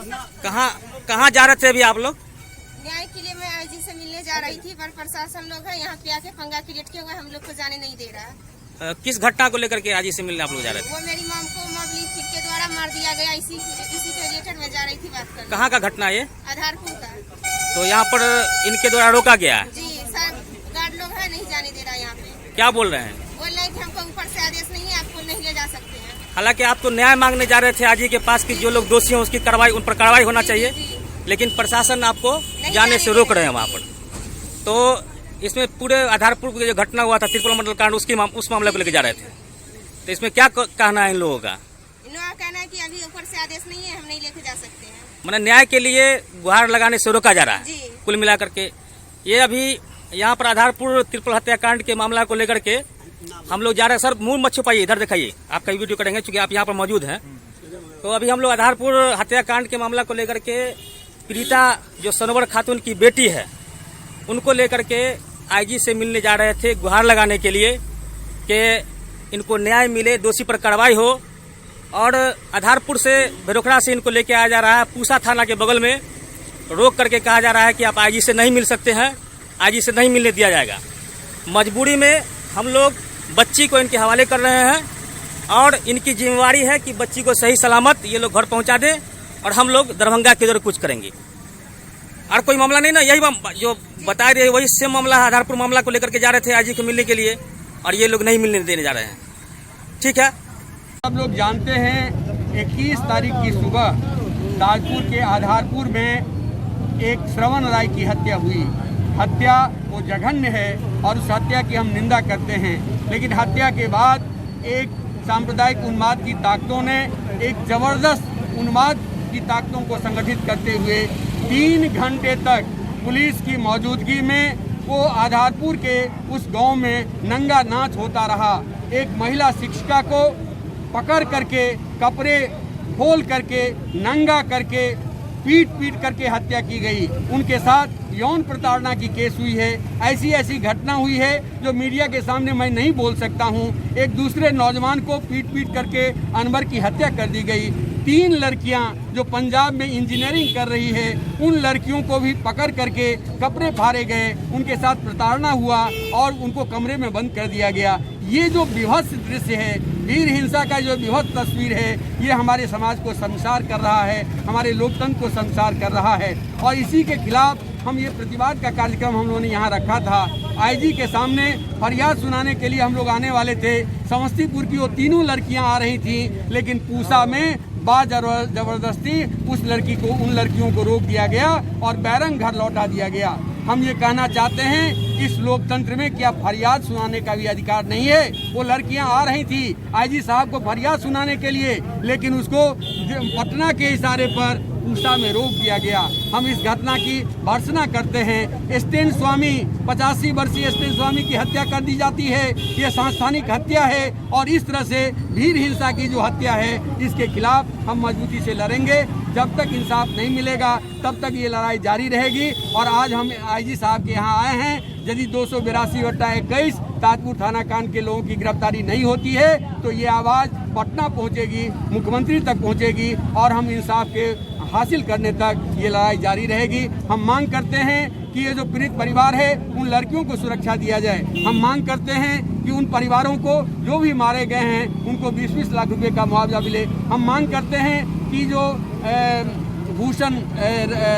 कहाँ जा रहे थे अभी आप लोग? न्याय के लिए मैं आईजी से मिलने जा रही थी, पर प्रशासन लोग है यहाँ पे आके पंगा क्रिएट किया हुआ है, हम लोग को जाने नहीं दे रहा। किस घटना को लेकर के आईजी से मिलने आप लोग जा रहे थे? वो मेरी मॉम को मॉबलिस्टिक के द्वारा मार दिया गया, इसी के रिलेटेड में जा रही थी बात करने। कहाँ का घटना है ये? आधारपुर का। तो यहाँ पर इनके द्वारा रोका गया है? जी सर, गार्ड लोग है नहीं जाने दे रहा यहाँ पे। क्या बोल रहे हैं? बोल रहे कि हमको ऊपर से आदेश नहीं है, आपको नहीं ले जा सकते हैं। हालांकि आप तो न्याय मांगने जा रहे थे आईजी के पास कि जो लोग दोषी हैं उसकी कार्रवाई, उन पर कार्रवाई होना चाहिए, लेकिन प्रशासन आपको जाने से रोक रहे हैं वहाँ पर। तो इसमें पूरे आधारपुर की जो घटना हुआ था त्रिपुरा मंडल कांड, उस मामले को लेकर जा रहे थे, तो इसमें क्या कहना है इन लोगों का? इन लोगों का कहना है कि अभी ऊपर से आदेश नहीं है, हम नहीं लेके जा सकते हैं। मतलब न्याय के लिए गुहार लगाने से रोका जा रहा है। जी। कुल मिलाकर के ये अभी यहाँ पर आधारपुर त्रिपुरा हत्याकांड के मामला को लेकर के हम लोग जा रहे हैं। सर मुंह मत छुपाइए, इधर दिखाइए, आपका वीडियो करेंगे क्योंकि आप यहाँ पर मौजूद हैं। तो अभी हम लोग आधारपुर हत्याकांड के मामला को लेकर के पीड़िता जो सनवर खातून की बेटी है उनको लेकर के आईजी से मिलने जा रहे थे, गुहार लगाने के लिए कि इनको न्याय मिले, दोषी पर कार्रवाई हो। और आधारपुर से बेरोखड़ा से इनको लेके आया जा रहा है, पूसा थाना के बगल में रोक करके कहा जा रहा है कि आप आईजी से नहीं मिल सकते हैं, आईजी से नहीं मिलने दिया जाएगा। मजबूरी में हम लोग बच्ची को इनके हवाले कर रहे हैं और इनकी जिम्मेवारी है कि बच्ची को सही सलामत ये लोग घर पहुंचा दें और हम लोग दरभंगा की ओर कुछ करेंगे। और कोई मामला नहीं ना, यही जो बता रहे वही सेम मामला है। आधारपुर मामला को लेकर के जा रहे थे आईजी को मिलने के लिए और ये लोग नहीं मिलने देने जा रहे हैं। ठीक है, सब लोग जानते हैं 21 तारीख की सुबह ताजपुर के आधारपुर में एक श्रवण राय की हत्या हुई। हत्या वो जघन्य है और उस हत्या की हम निंदा करते हैं, लेकिन हत्या के बाद एक सांप्रदायिक उन्माद की ताकतों ने, एक जबरदस्त उन्माद की ताकतों को संगठित करते हुए 3 घंटे तक पुलिस की मौजूदगी में वो आधारपुर के उस गांव में नंगा नाच होता रहा। एक महिला शिक्षिका को पकड़ करके, कपड़े खोल करके, नंगा करके, पीट करके हत्या की गई। उनके साथ यौन प्रताड़ना की केस हुई है। ऐसी घटना हुई है जो मीडिया के सामने मैं नहीं बोल सकता हूं। एक दूसरे नौजवान को पीट करके अनवर की हत्या कर दी गई। 3 लड़कियां जो पंजाब में इंजीनियरिंग कर रही है, उन लड़कियों को भी पकड़ करके कपड़े फाड़े गए, उनके साथ प्रताड़ना हुआ और उनको कमरे में बंद कर दिया गया। ये जो विभत्स दृश्य है, वीर हिंसा का जो विभत्स तस्वीर है, ये हमारे समाज को संसार कर रहा है, हमारे लोकतंत्र को संसार कर रहा है। और इसी के खिलाफ हम ये प्रतिवाद का कार्यक्रम हम लोगों ने यहाँ रखा था। आईजी के सामने फरियाद सुनाने के लिए हम लोग आने वाले थे। समस्तीपुर की वो 3 लड़कियाँ आ रही थी, लेकिन पूसा में जबरदस्ती उन लड़कियों को रोक दिया गया और बैरंग घर लौटा दिया गया। हम ये कहना चाहते हैं, इस लोकतंत्र में क्या फरियाद सुनाने का भी अधिकार नहीं है? वो लड़कियां आ रही थी आईजी साहब को फरियाद सुनाने के लिए, लेकिन उसको पटना के इशारे पर पूसा में रोक दिया गया। हम इस घटना की भर्त्सना करते हैं। स्टैन स्वामी, 85 वर्षीय स्टैन स्वामी की हत्या कर दी जाती है। ये सांस्थानिक हत्या है और इस तरह से वीर हिंसा की जो हत्या है, इसके खिलाफ हम मजबूती से लड़ेंगे। जब तक इंसाफ नहीं मिलेगा तब तक ये लड़ाई जारी रहेगी। और आज हम आईजी साहब के यहाँ आए हैं। यदि 282/21 ताजपुर थाना कांड के लोगों की गिरफ्तारी नहीं होती है तो ये आवाज़ पटना पहुँचेगी, मुख्यमंत्री तक पहुँचेगी और हम इंसाफ के हासिल करने तक ये लड़ाई जारी रहेगी। हम मांग करते हैं कि ये जो पीड़ित परिवार है, उन लड़कियों को सुरक्षा दिया जाए। हम मांग करते हैं कि उन परिवारों को जो भी मारे गए हैं उनको 20-20 लाख रुपए का मुआवजा मिले। हम मांग करते हैं कि जो भूषण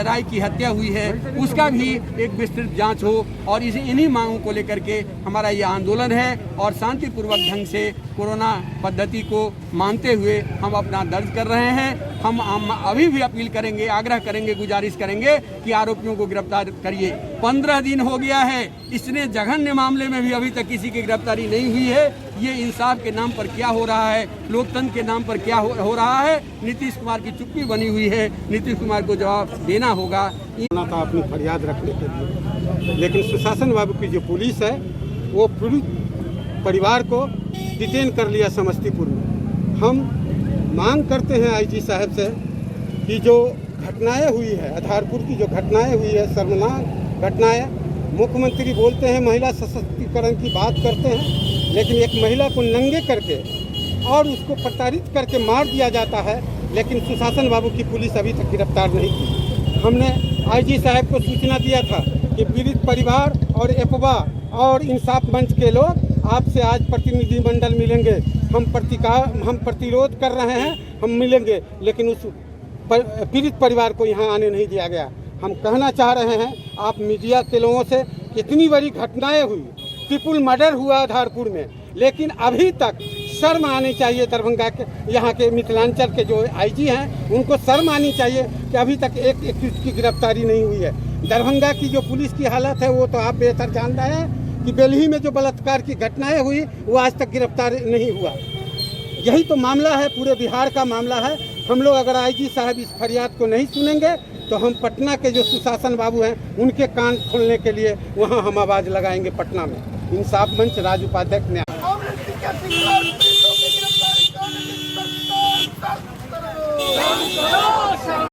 राय की हत्या हुई है उसका भी एक विस्तृत जांच हो। और इन्हीं मांगों को लेकर के हमारा ये आंदोलन है और शांतिपूर्वक ढंग से कोरोना पद्धति को मानते हुए हम अपना दर्ज कर रहे हैं। हम अभी भी अपील करेंगे, आग्रह करेंगे, गुजारिश करेंगे कि आरोपियों को गिरफ्तार करिए। 15 दिन हो गया है, इसने जघन्य मामले में भी अभी तक किसी की गिरफ्तारी नहीं हुई है। ये इंसाफ के नाम पर क्या हो रहा है, लोकतंत्र के नाम पर क्या हो रहा है? नीतीश कुमार की चुप्पी बनी हुई है, नीतीश कुमार को जवाब देना होगा। था अपनी फरियाद रखने के लिए, लेकिन सुशासन बाबू की जो पुलिस है वो परिवार को डिटेन कर लिया समस्तीपुर में। हम मांग करते हैं आईजी साहब से कि जो घटनाएं हुई है, आधारपुर की जो घटनाएं हुई है, शर्मनाक घटनाएं, मुख्यमंत्री बोलते हैं महिला सशक्तिकरण की बात करते हैं, लेकिन एक महिला को नंगे करके और उसको प्रताड़ित करके मार दिया जाता है। लेकिन सुशासन बाबू की पुलिस अभी तक गिरफ्तार नहीं की। हमने आईजी साहब को सूचना दिया था कि पीड़ित परिवार और एपवा और इंसाफ मंच के लोग आपसे आज प्रतिनिधिमंडल मिलेंगे, हम प्रतिरोध कर रहे हैं, हम मिलेंगे, लेकिन उस पीड़ित परिवार को यहाँ आने नहीं दिया गया। हम कहना चाह रहे हैं आप मीडिया के लोगों से, इतनी बड़ी घटनाएं हुई, ट्रिपल मर्डर हुआ आधारपुर में, लेकिन अभी तक शर्म आनी चाहिए दरभंगा के, यहाँ के मिथिलांचल के जो आईजी हैं उनको शर्म आनी चाहिए कि अभी तक एक एक्यूज की गिरफ्तारी नहीं हुई है। दरभंगा की जो पुलिस की हालत है वो तो आप बेहतर जान रहे हैं कि बेल्ही में जो बलात्कार की घटनाएं हुई वो आज तक गिरफ्तार नहीं हुआ। यही तो मामला है, पूरे बिहार का मामला है। हम लोग अगर आईजी साहब इस फरियाद को नहीं सुनेंगे तो हम पटना के जो सुशासन बाबू हैं उनके कान खोलने के लिए वहाँ हम आवाज़ लगाएंगे पटना में। इंसाफ मंच राज्य उपाध्यक्ष ने